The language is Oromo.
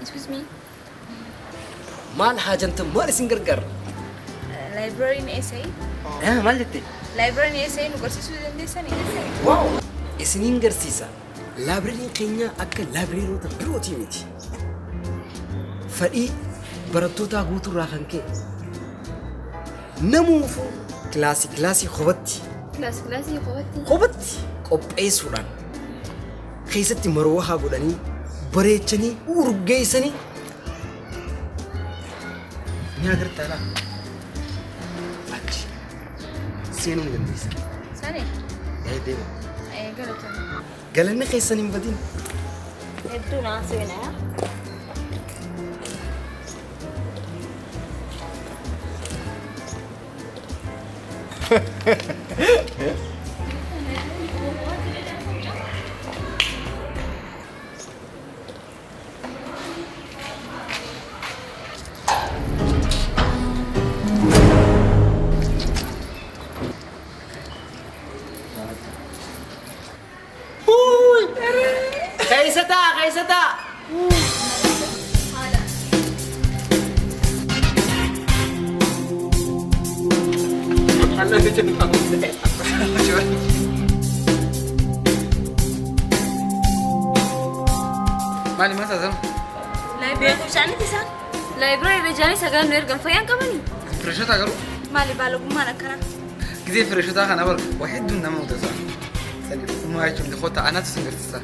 Excuse me. maal haajantan maal isin gargaara? Library essay. Maal jettee? Library essay nu barsiisuu dandeessanii? Waaw! Isiniin garsiisa. Laabireeriin keenya akka laabireerota birootii miti. Fedhii barattootaa guutuurraa kan ka'e. Namuufuu kilaasii Kilaasii qofatti qopheessuudhaan keessatti maroo haa godhanii bareechanii urgeessanii ni agartaa laa achi seenuu ni dandeessa. Sani? Deema. Galatoomaa. Galanni keessan hin badin. Hedduu naa seenaa. Kaisata! Allah dia cakap Mali masa zam? Library kushani tisa? Library rejani sagal nuer gamfayan kamani? Freshota garu? Mali balogumma nakara. Gide freshota kana bar واحد دون نمو تسا. سني ما يجون دخوتا أنا تسنجر تسا.